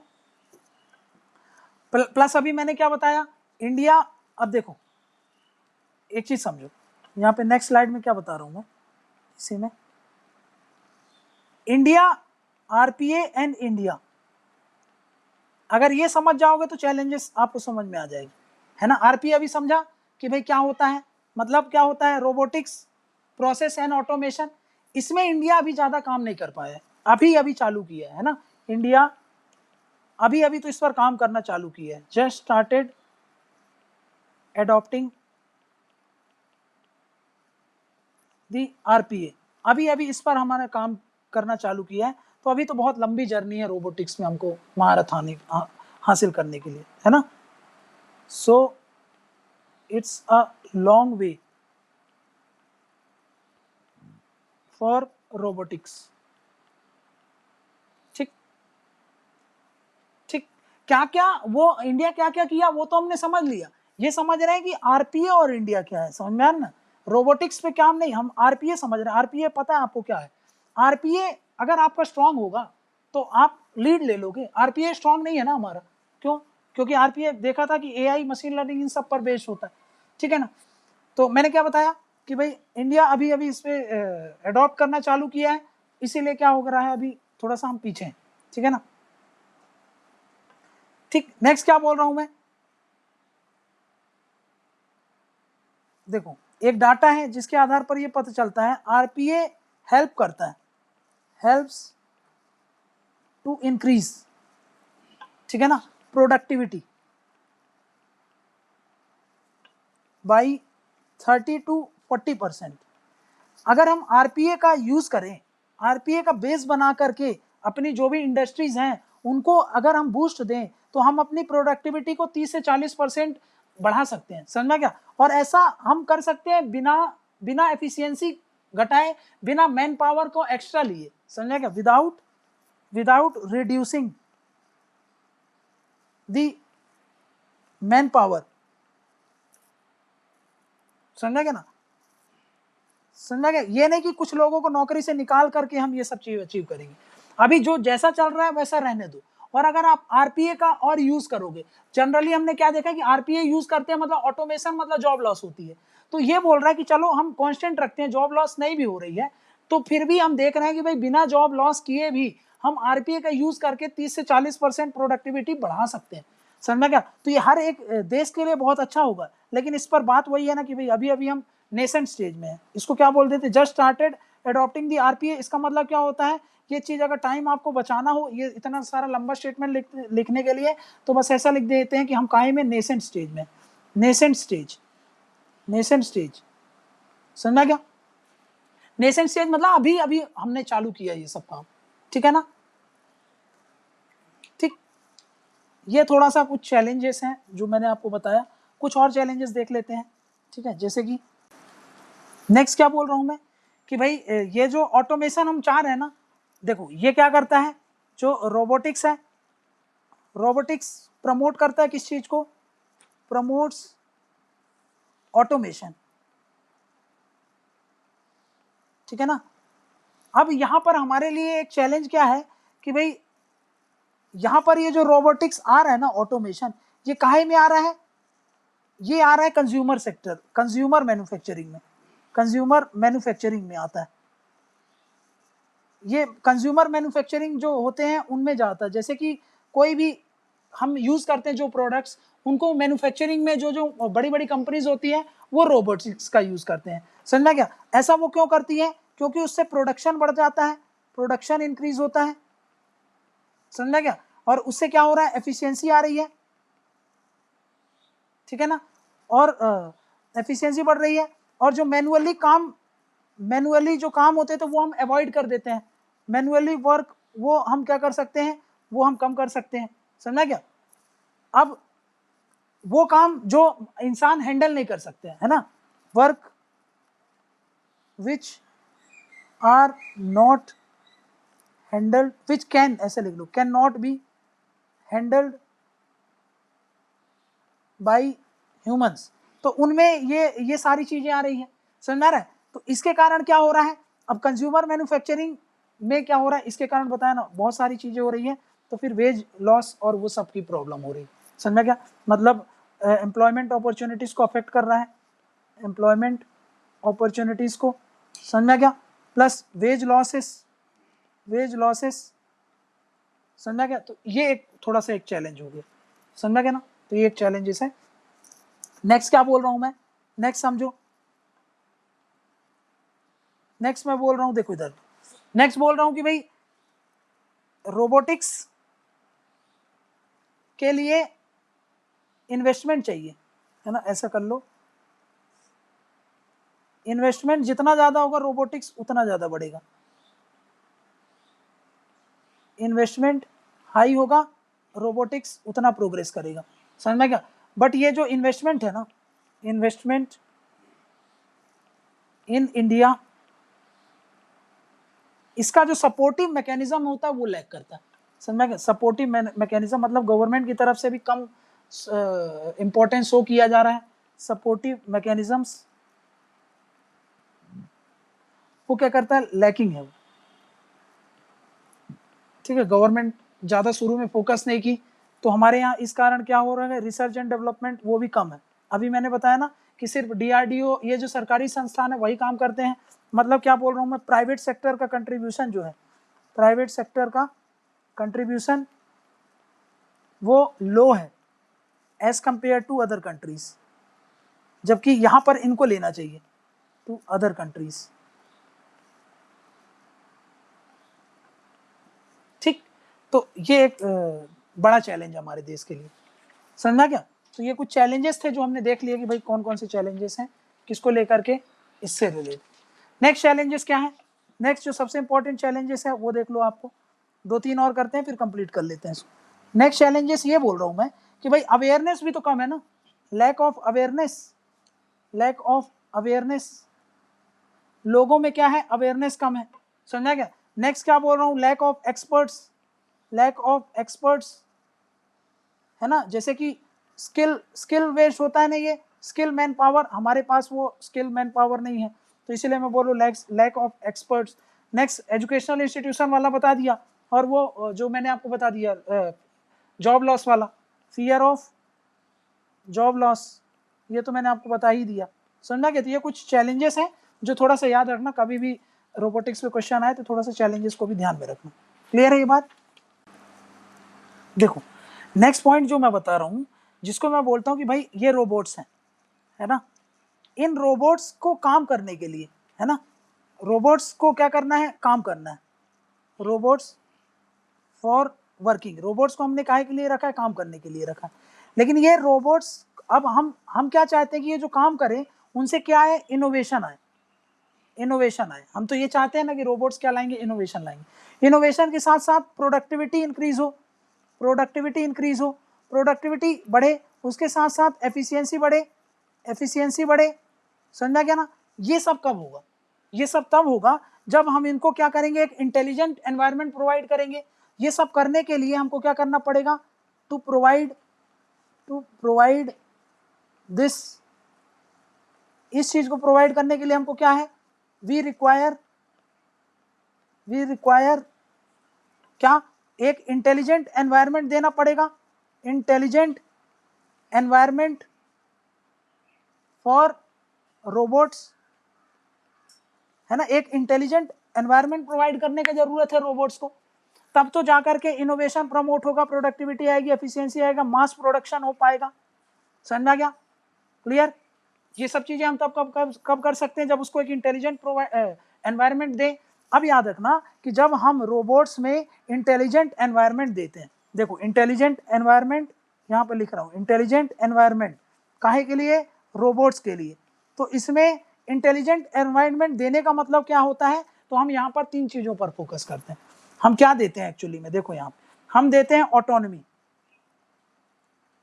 प्लस अभी मैंने क्या बताया, इंडिया, अब देखो एक चीज समझो, यहाँ पे नेक्स्ट स्लाइड में क्या बता रहा हूं मैं, इसी में इंडिया, आरपीए एंड इंडिया, अगर ये समझ जाओगे तो चैलेंजेस आपको समझ में आ जाएगी, है ना। आरपीए अभी समझा कि भाई क्या होता है, मतलब क्या होता है, रोबोटिक्स प्रोसेस एंड ऑटोमेशन। इसमें इंडिया अभी ज़्यादा काम नहीं कर पाया है, अभी चालू किया है ना इंडिया, अभी तो इस पर काम करना चालू किया है, जस्ट स्टार्टेड एडॉप्टिंग दी आरपीए, अभी इस पर हमारा काम करना चालू किया है। तो अभी तो बहुत लंबी जर्नी है रोबोटिक्स में हमको महारत हासिल करने के लिए, है ना। So it's a long way for robotics, ठीक। क्या क्या वो इंडिया क्या क्या किया वो तो हमने समझ लिया, ये समझ रहे हैं कि आरपीए और इंडिया क्या है, समझ में आ रहा ना। रोबोटिक्स पे काम नहीं, हम आरपीए समझ रहे हैं। आरपीए पता है आपको क्या है? आरपीए अगर आपका स्ट्रांग होगा तो आप लीड ले लोगे। आरपीए स्ट्रांग नहीं है ना हमारा, क्यों? क्योंकि आरपीए देखा था कि एआई, मशीन लर्निंग इन सब पर बेस्ड होता है, ठीक है ना। तो मैंने क्या बताया कि भाई इंडिया अभी अभी इस पे अडॉप्ट करना चालू किया है, इसीलिए क्या हो रहा है अभी थोड़ा सा हम पीछे हैं, ठीक है ना। ठीक, नेक्स्ट क्या बोल रहा हूं मैं, देखो एक डाटा है जिसके आधार पर ये पता चलता है आरपीए हेल्प करता है, हेल्प्स टू इंक्रीज, ठीक है ना, प्रोडक्टिविटी बाई 30 to 40%। अगर हम आरपीए का यूज करें, आरपीए का बेस बना करके अपनी जो भी इंडस्ट्रीज हैं उनको अगर हम बूस्ट दें तो हम अपनी प्रोडक्टिविटी को 30 से 40% बढ़ा सकते हैं, समझा क्या। और ऐसा हम कर सकते हैं बिना बिना एफिशिएंसी घटाए, बिना मैन पावर को एक्स्ट्रा लिए, समझा क्या, without reducing the man power, समझा क्या ना, समझा क्या। ये नहीं कि कुछ लोगों को नौकरी से निकाल करके हम ये सब चीज अचीव करेंगे, अभी जो जैसा चल रहा है वैसा रहने दो। और अगर आप आरपीए का और यूज करोगे, जनरली हमने क्या देखा कि आरपीए यूज करते हैं मतलब ऑटोमेशन, मतलब जॉब लॉस होती है। तो ये बोल रहा है कि चलो हम कांस्टेंट रखते हैं, जॉब लॉस नहीं भी हो रही है तो फिर भी हम देख रहे हैं कि भाई बिना जॉब लॉस किए भी हम आरपीए का यूज करके 30 से 40% प्रोडक्टिविटी बढ़ा सकते हैं, समझ क्या। तो ये हर एक देश के लिए बहुत अच्छा होगा, लेकिन इस पर बात वही है ना कि भाई अभी अभी हम नेसेंट स्टेज में है। इसको क्या बोल देते, जस्ट स्टार्टेड अडॉप्टिंग दी आरपीए। इसका मतलब क्या होता है, ये चीज अगर टाइम आपको बचाना हो, ये इतना सारा लंबा स्टेटमेंट लिखने के लिए, तो बस ऐसा लिख देते हैं कि हम काहे में नेसेंट स्टेज में, नेसेंट स्टेज, नेसेंट स्टेज, समझा क्या। नेसेंट स्टेज मतलब अभी अभी हमने चालू किया ये सब काम, ठीक है ना। ठीक, ये थोड़ा सा कुछ चैलेंजेस हैं जो मैंने आपको बताया। कुछ और चैलेंजेस देख लेते हैं, ठीक है। जैसे कि नेक्स्ट क्या बोल रहा हूं मैं कि भाई ये जो ऑटोमेशन हम चाह रहे हैं ना, देखो ये क्या करता है, जो रोबोटिक्स है, रोबोटिक्स प्रमोट करता है किस चीज को, प्रमोट्स ऑटोमेशन, ठीक है ना। अब यहां पर हमारे लिए एक चैलेंज क्या है कि भाई यहां पर ये जो रोबोटिक्स आ रहा है ना, ऑटोमेशन, ये काहे में आ रहा है, ये आ रहा है कंज्यूमर सेक्टर, कंज्यूमर मैन्युफैक्चरिंग में, कंज्यूमर मैन्युफैक्चरिंग में आता है। ये कंज्यूमर मैन्युफैक्चरिंग जो होते हैं उनमें जाता है, जैसे कि कोई भी हम यूज करते हैं जो प्रोडक्ट्स, उनको मैन्युफैक्चरिंग में जो जो बड़ी बड़ी कंपनीज होती हैं वो रोबोटिक्स का यूज करते हैं, समझना क्या। ऐसा वो क्यों करती है, क्योंकि उससे प्रोडक्शन बढ़ जाता है, प्रोडक्शन इंक्रीज होता है, समझना क्या। और उससे क्या हो रहा है, एफिशिएंसी आ रही है, ठीक है ना, और एफिशिएंसी बढ़ रही है। और जो मैनुअली जो काम होते हैं तो वो हम अवॉइड कर देते हैं, मैनुअली वर्क वो हम क्या कर सकते हैं, वो हम कम कर सकते हैं, समझा क्या। अब वो काम जो इंसान हैंडल नहीं कर सकते हैं, है ना, work which are not handled, which can, ऐसे लिख लो, can not be handled by humans, तो उनमें ये सारी चीजें आ रही हैं, समझ में आ रहा है। तो इसके कारण क्या हो रहा है, अब कंज्यूमर मैन्युफैक्चरिंग में क्या हो रहा है, इसके कारण बताया ना बहुत सारी चीजें हो रही हैं, तो फिर वेज लॉस और वो सब की प्रॉब्लम हो रही है, समझ में क्या, मतलब एम्प्लॉयमेंट अपॉर्चुनिटीज को अफेक्ट कर रहा है, एम्प्लॉयमेंट अपॉर्चुनिटीज को, समझ में क्या, प्लस वेज लॉसेस, समझ में क्या। तो ये एक थोड़ा सा एक चैलेंज हो गया, समझ में क्या ना, तो ये एक चैलेंजेस है। नेक्स्ट क्या बोल रहा हूं मैं, नेक्स्ट समझो, नेक्स्ट मैं बोल रहा हूं, देखो इधर, नेक्स्ट बोल रहा हूं कि भाई रोबोटिक्स के लिए इन्वेस्टमेंट चाहिए, है ना, ऐसा कर लो, इन्वेस्टमेंट जितना ज्यादा होगा रोबोटिक्स उतना ज्यादा बढ़ेगा, इन्वेस्टमेंट हाई होगा रोबोटिक्स उतना प्रोग्रेस करेगा, समझ में क्या। बट ये जो इन्वेस्टमेंट है ना, इन्वेस्टमेंट इन इंडिया, इसका जो सपोर्टिव मैकेनिज्म होता है वो लैग करता है, समझ में? सपोर्टिव मैकेनिज्म मतलब गवर्नमेंट की तरफ से भी कम इंपॉर्टेंस शो किया जा रहा है। सपोर्टिव मैकेनिज्म्स वो क्या करता है, लैकिंग है वो, ठीक है। गवर्नमेंट ज़्यादा शुरू में फोकस नहीं की, तो हमारे यहाँ इस कारण क्या हो रहा है, रिसर्च एंड डेवलपमेंट वो भी कम है। अभी मैंने बताया ना कि सिर्फ DRDO ये जो सरकारी संस्थान है वही काम करते हैं। मतलब क्या बोल रहा हूँ मैं, प्राइवेट सेक्टर का कंट्रीब्यूशन जो है, प्राइवेट सेक्टर का कंट्रीब्यूशन वो लो है as compare to other countries, जबकि यहाँ पर इनको लेना चाहिए टू अदर कंट्रीज, ठीक। तो ये एक बड़ा चैलेंज है हमारे देश के लिए, समझा क्या? तो ये कुछ चैलेंजेस थे जो हमने देख लिए कि भाई कौन कौन से चैलेंजेस हैं, किसको लेकर के, इससे रिलेटेड। नेक्स्ट चैलेंजेस क्या है, नेक्स्ट जो सबसे इंपॉर्टेंट चैलेंजेस है वो देख लो, आपको 2-3 और करते हैं फिर कंप्लीट कर लेते हैं इसको। नेक्स्ट चैलेंजेस ये बोल रहा हूँ मैं कि भाई अवेयरनेस भी तो कम है ना, lack of awareness, lack of awareness, लोगों में क्या है, अवेयरनेस कम है, समझा क्या? नेक्स्ट क्या बोल रहा हूँ, lack of experts, lack of experts, है ना, जैसे कि स्किल वेस्ट होता है ना, ये स्किल मैन पावर, हमारे पास वो स्किल मैन पावर नहीं है, तो इसीलिए मैं बोल रहा हूँ lack of experts. Next educational institution वाला बता दिया, और वो जो मैंने आपको बता दिया जॉब लॉस वाला, फियर ऑफ जॉब लॉस, ये तो मैंने आपको बता ही दिया, समझना क्या? तो ये कुछ चैलेंजेस हैं जो थोड़ा सा याद रखना, कभी भी रोबोटिक्स पे क्वेश्चन आए तो थोड़ा सा चैलेंजेस को भी ध्यान में रखना। क्लियर है ये बात? देखो नेक्स्ट पॉइंट जो मैं बता रहा हूँ, जिसको मैं बोलता हूँ कि भाई ये रोबोट्स हैं, है ना, इन रोबोट्स को काम करने के लिए, है ना, रोबोट्स को क्या करना है, काम करना है, रोबोट्स फॉर वर्किंग, रोबोट्स को हमने काहे के लिए रखा है, काम करने के लिए रखा है। लेकिन ये रोबोट्स, अब हम क्या चाहते हैं कि ये जो काम करें उनसे क्या है, इनोवेशन आए, इनोवेशन आए। हम तो ये चाहते हैं ना कि रोबोट्स क्या लाएंगे, इनोवेशन लाएंगे। इनोवेशन के साथ साथ प्रोडक्टिविटी इंक्रीज हो, प्रोडक्टिविटी इंक्रीज हो, प्रोडक्टिविटी बढ़े, उसके साथ साथ एफिशिएंसी बढ़े, एफिशिएंसी बढ़े, समझा क्या ना? ये सब कब होगा, ये सब तब होगा जब हम इनको क्या करेंगे, एक इंटेलिजेंट एनवायरनमेंट प्रोवाइड करेंगे। ये सब करने के लिए हमको क्या करना पड़ेगा, टू प्रोवाइड दिस, इस चीज को प्रोवाइड करने के लिए हमको क्या है, वी रिक्वायर क्या, एक इंटेलिजेंट एनवायरनमेंट देना पड़ेगा, इंटेलिजेंट एनवायरनमेंट फॉर रोबोट्स, है ना, एक इंटेलिजेंट एनवायरनमेंट प्रोवाइड करने की जरूरत है रोबोट्स को, तब तो जाकर के इनोवेशन प्रमोट होगा, प्रोडक्टिविटी आएगी, एफिशिएंसी आएगा, मास प्रोडक्शन हो पाएगा, समझा क्या? क्लियर? ये सब चीजें हम तब कब कर सकते हैं, जब उसको एक इंटेलिजेंट एनवायरनमेंट दें। अब याद रखना कि जब हम रोबोट्स में इंटेलिजेंट एनवायरनमेंट देते हैं, देखो इंटेलिजेंट एनवायरनमेंट यहाँ पर लिख रहा हूँ, इंटेलिजेंट एनवायरनमेंट काहे के लिए, रोबोट्स के लिए। तो इसमें इंटेलिजेंट एनवायरनमेंट देने का मतलब क्या होता है, तो हम यहाँ पर 3 चीजों पर फोकस करते हैं। हम क्या देते हैं एक्चुअली में, देखो यहाँ हम देते हैं ऑटोनॉमी,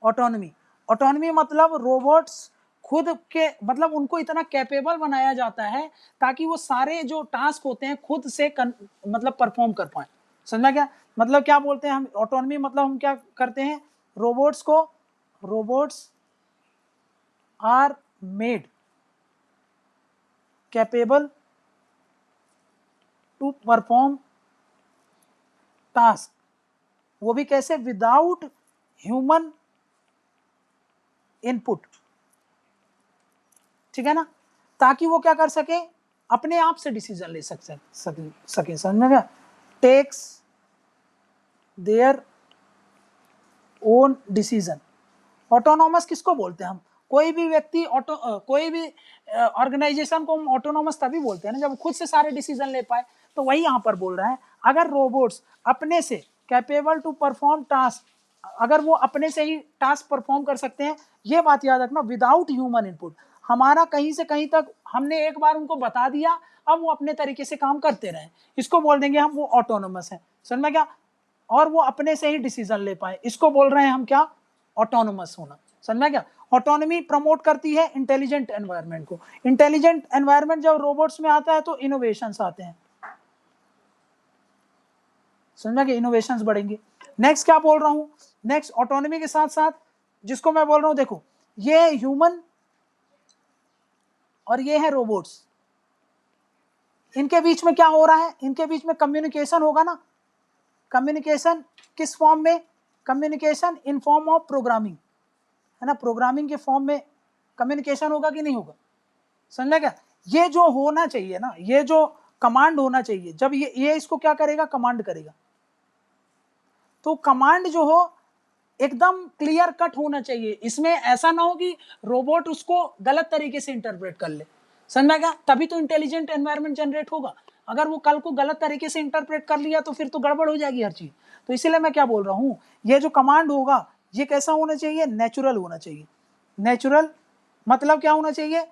ऑटोनॉमी, ऑटोनॉमी मतलब रोबोट्स खुद के, मतलब उनको इतना कैपेबल बनाया जाता है ताकि वो सारे जो टास्क होते हैं खुद से मतलब परफॉर्म कर पाए, समझा क्या? मतलब क्या बोलते हैं हम ऑटोनॉमी, मतलब हम क्या करते हैं, रोबोट्स को, robots are made capable to perform task, वो भी कैसे, विदाउट ह्यूमन इनपुट, ठीक है ना, ताकि वो क्या कर सके, अपने आप से डिसीजन ले सके, समझ में गया, takes their own decision. Autonomous किसको बोलते हैं हम, कोई भी व्यक्ति कोई भी ऑर्गेनाइजेशन को हम ऑटोनॉमस तभी बोलते हैं ना जब खुद से सारे डिसीजन ले पाए। तो वही यहाँ पर बोल रहा है, अगर रोबोट्स अपने से कैपेबल टू परफॉर्म टास्क, अगर वो अपने से ही टास्क परफॉर्म कर सकते हैं, ये बात याद रखना, विदाउट ह्यूमन इनपुट, हमारा कहीं से कहीं तक हमने एक बार उनको बता दिया, अब वो अपने तरीके से काम करते रहे, इसको बोल देंगे हम वो ऑटोनोमस है, समझ में क्या? और वो अपने से ही डिसीजन ले पाए, इसको बोल रहे हैं हम क्या, ऑटोनोमस होना, समझ में क्या? ऑटोनॉमी प्रमोट करती है इंटेलिजेंट एनवायरनमेंट को, इंटेलिजेंट एनवायरनमेंट जब रोबोट्स में आता है तो इनोवेशंस आते हैं, समझ में, इनोवेशंस बढ़ेंगे। नेक्स्ट क्या बोल रहा हूँ, नेक्स्ट ऑटोनॉमी के साथ साथ जिसको मैं बोल रहा हूँ, देखो ये ह्यूमन और ये है रोबोट्स, इनके बीच में क्या हो रहा है, इनके बीच में कम्युनिकेशन होगा ना। कम्युनिकेशन किस फॉर्म में, communication in form of programming, है ना, प्रोग्रामिंग के फॉर्म में कम्युनिकेशन होगा कि नहीं होगा, समझ क्या। ये जो होना चाहिए ना, ये जो कमांड होना चाहिए, जब ये इसको क्या करेगा, कमांड करेगा, तो कमांड जो हो एकदम क्लियर कट होना चाहिए। इसमें ऐसा ना हो कि रोबोट उसको गलत तरीके से इंटरप्रेट कर ले, समझ गया, तभी तो इंटेलिजेंट एनवायरनमेंट जनरेट होगा। अगर वो कल को गलत तरीके से इंटरप्रेट कर लिया तो फिर तो गड़बड़ हो जाएगी हर चीज। तो इसीलिए मैं क्या बोल रहा हूं, ये जो कमांड होगा ये कैसा होना चाहिए, नेचुरल होना चाहिए। नेचुरल मतलब क्या होना चाहिए,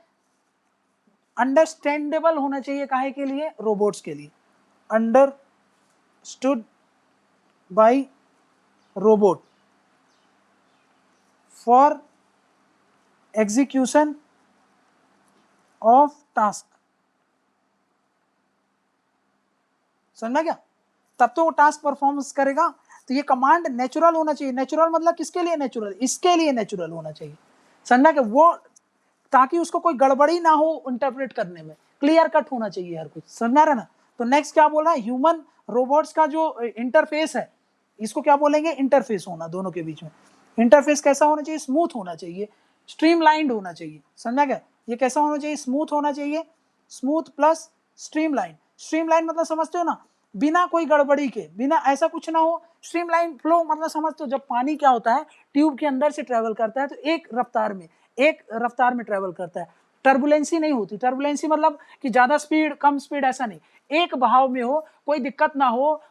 अंडरस्टैंडेबल होना चाहिए, काहे के लिए, रोबोट्स के लिए, understood by robot for execution of task, समझा क्या, तब तो वो टास्क परफॉर्मेंस करेगा। तो ये कमांड नेचुरल होना चाहिए। नेचुरल मतलब किसके लिए नेचुरल, इसके लिए नेचुरल होना चाहिए, समझा कि वो, ताकि उसको कोई गड़बड़ी ना हो इंटरप्रेट करने में, क्लियर कट होना चाहिए हर कुछ, समझा रहे ना। तो नेक्स्ट क्या बोला, ह्यूमन रोबोट्स का जो इंटरफेस है, इसको क्या बोलेंगे, इंटरफेस होना दोनों के बीच में। इंटरफेस कैसा होना चाहिए, स्मूथ होना चाहिए, स्ट्रीमलाइंड होना चाहिए, समझा क्या। ये कैसा होना चाहिए, स्मूथ होना चाहिए, स्मूथ प्लस स्ट्रीमलाइन। स्ट्रीमलाइन मतलब समझते हो ना, बिना कोई गड़बड़ी के, बिना ऐसा कुछ ना हो। स्ट्रीमलाइन फ्लो मतलब समझते हो, जब पानी क्या होता है, ट्यूब के अंदर से ट्रेवल करता है तो एक रफ्तार में ट्रेवल करता है, टर्बुलेंसी नहीं होती। टर्बुलेंसी मतलब कि ज्यादा स्पीड कम स्पीड ऐसा नहीं, एक बहाव में हो, कोई दिक्कत ना हो,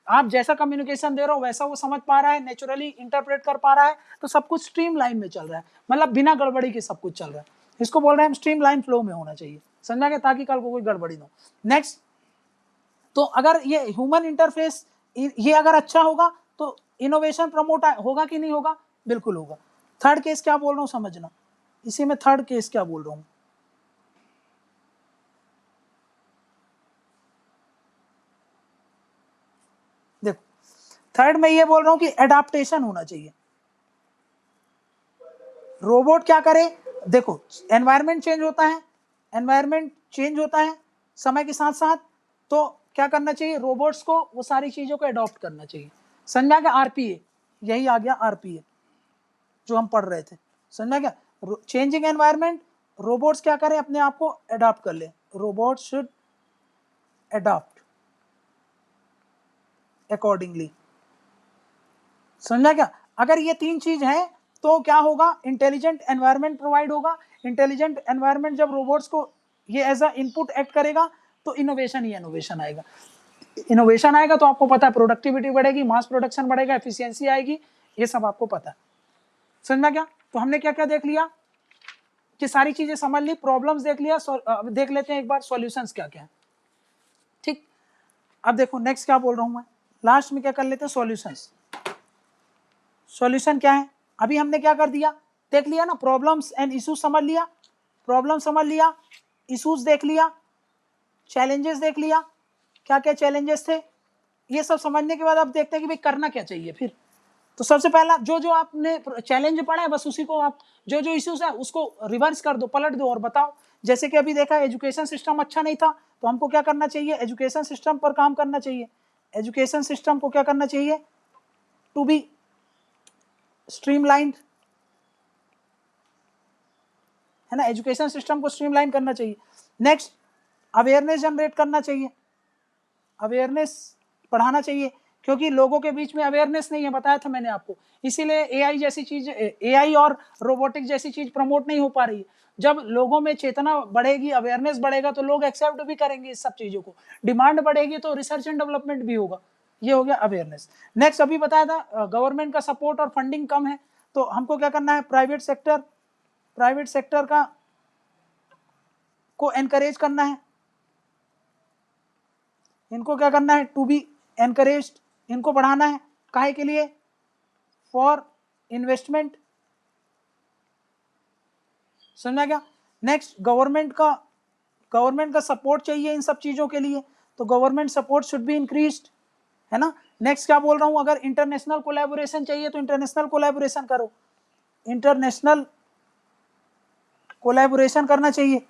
आप जैसा कम्युनिकेशन दे रहे हो वैसा वो समझ पा रहा है, नेचुरली इंटरप्रेट कर पा रहा है, तो सब कुछ स्ट्रीम लाइन में चल रहा है, मतलब बिना गड़बड़ी के सब कुछ चल रहा है। इसको बोल रहे हैं हम स्ट्रीम लाइन फ्लो में होना चाहिए, समझा गया, ताकि कल को कोई गड़बड़ी ना हो। नेक्स्ट, तो अगर ये ह्यूमन इंटरफेस ये अगर अच्छा होगा तो इनोवेशन प्रमोट होगा कि नहीं होगा, बिल्कुल होगा। थर्ड केस क्या बोल रहा हूं समझना, इसी में थर्ड केस क्या बोल रहा हूं, देखो थर्ड में ये बोल रहा हूं कि एडाप्टेशन होना चाहिए। रोबोट क्या करे, देखो एनवायरनमेंट चेंज होता है, एनवायरनमेंट चेंज होता है समय के साथ साथ, तो क्या करना चाहिए, रोबोट्स को वो सारी चीजों को अडॉप्ट करना चाहिए। समझा क्या, आरपीए, यही आ गया आरपीए जो हम पढ़ रहे थे, समझा क्या। चेंजिंग एनवायरनमेंट, रोबोट्स क्या करें, अपने आप को अडॉप्ट कर ले, रोबोट शुड अडॉप्ट अकॉर्डिंगली, समझा क्या। अगर ये तीन चीज है तो क्या होगा, इंटेलिजेंट एनवायरनमेंट प्रोवाइड होगा। इंटेलिजेंट एनवायरनमेंट जब रोबोट्स को ये एज अ इनपुट एक्ट करेगा तो इनोवेशन ही इनोवेशन आएगा। इनोवेशन आएगा तो आपको पता है प्रोडक्टिविटी बढ़ेगी, मास प्रोडक्शन बढ़ेगा, एफिशिएंसी आएगी, ये सब आपको पता है, समझ में क्या। तो हमने क्या क्या देख लिया, कि सारी चीजें समझ ली, प्रॉब्लम्स देख लिया, देख लेते हैं एक बार सॉल्यूशंस क्या क्या है, ठीक। अब देखो नेक्स्ट क्या बोल रहा हूं मैं, लास्ट में क्या कर लेते हैं, सॉल्यूशंस। सॉल्यूशन क्या है, अभी हमने क्या कर दिया, देख लिया ना, प्रॉब्लम्स एंड इश्यूज समझ लिया, प्रॉब्लम समझ लिया, इश्यूज देख लिया, चैलेंजेस देख लिया, क्या क्या चैलेंजेस थे, ये सब समझने के बाद अब देखते हैं कि भाई करना क्या चाहिए फिर। तो सबसे पहला जो जो आपने चैलेंज पढ़ा है बस उसी को आप, जो जो इश्यूज है उसको रिवर्स कर दो, पलट दो और बताओ। जैसे कि अभी देखा एजुकेशन सिस्टम अच्छा नहीं था, तो हमको क्या करना चाहिए, एजुकेशन सिस्टम पर काम करना चाहिए। एजुकेशन सिस्टम को क्या करना चाहिए, टू बी स्ट्रीमलाइंड, है ना, एजुकेशन सिस्टम को स्ट्रीमलाइन करना चाहिए। नेक्स्ट, अवेयरनेस जनरेट करना चाहिए, अवेयरनेस बढ़ाना चाहिए, क्योंकि लोगों के बीच में अवेयरनेस नहीं है, बताया था मैंने आपको। इसीलिए एआई जैसी चीज, एआई और रोबोटिक जैसी चीज प्रमोट नहीं हो पा रही है। जब लोगों में चेतना बढ़ेगी, अवेयरनेस बढ़ेगा, तो लोग एक्सेप्ट भी करेंगे इस सब चीजों को, डिमांड बढ़ेगी तो रिसर्च एंड डेवलपमेंट भी होगा। ये हो गया अवेयरनेस। नेक्स्ट, अभी बताया था गवर्नमेंट का सपोर्ट और फंडिंग कम है, तो हमको क्या करना है, प्राइवेट सेक्टर का को एनकरेज करना है, इनको क्या करना है, टू बी एनकरेज्ड, इनको बढ़ाना है, काहे के लिए, फॉर इन्वेस्टमेंट, समझा क्या। नेक्स्ट, गवर्नमेंट का सपोर्ट चाहिए इन सब चीजों के लिए, तो government support should be increased, है ना। नेक्स्ट क्या बोल रहा हूं, अगर इंटरनेशनल कोलैबोरेशन चाहिए तो इंटरनेशनल कोलैबोरेशन करो, इंटरनेशनल कोलैबोरेशन करना चाहिए।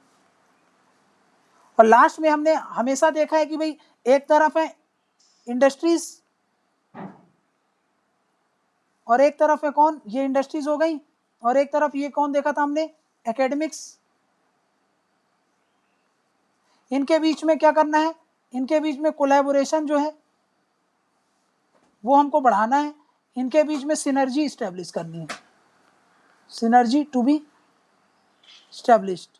और लास्ट में हमने हमेशा देखा है कि भाई एक तरफ है इंडस्ट्रीज और एक तरफ है कौन, ये इंडस्ट्रीज हो गई, और एक तरफ ये कौन देखा था हमने, एकेडमिक्स। इनके बीच में क्या करना है, इनके बीच में कोलैबोरेशन जो है वो हमको बढ़ाना है, इनके बीच में सिनर्जी स्टैब्लिश करनी है, सिनर्जी टू बी स्टैब्लिश्ड।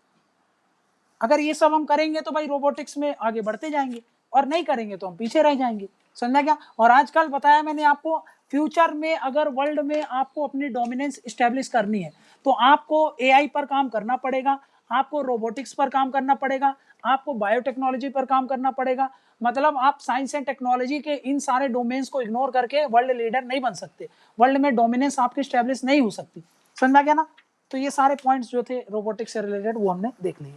अगर ये सब हम करेंगे तो भाई रोबोटिक्स में आगे बढ़ते जाएंगे, और नहीं करेंगे तो हम पीछे रह जाएंगे, समझा क्या। और आजकल बताया मैंने आपको, फ्यूचर में अगर वर्ल्ड में आपको अपनी डोमिनेंस स्टैब्लिश करनी है तो आपको एआई पर काम करना पड़ेगा, आपको रोबोटिक्स पर काम करना पड़ेगा, आपको बायोटेक्नोलॉजी पर काम करना पड़ेगा। मतलब आप साइंस एंड टेक्नोलॉजी के इन सारे डोमेन्स को इग्नोर करके वर्ल्ड लीडर नहीं बन सकते, वर्ल्ड में डोमिनेंस आपकी स्टैब्लिश नहीं हो सकती, समझा गया ना। तो ये सारे पॉइंट्स जो थे रोबोटिक्स से रिलेटेड वो हमने देख लिए।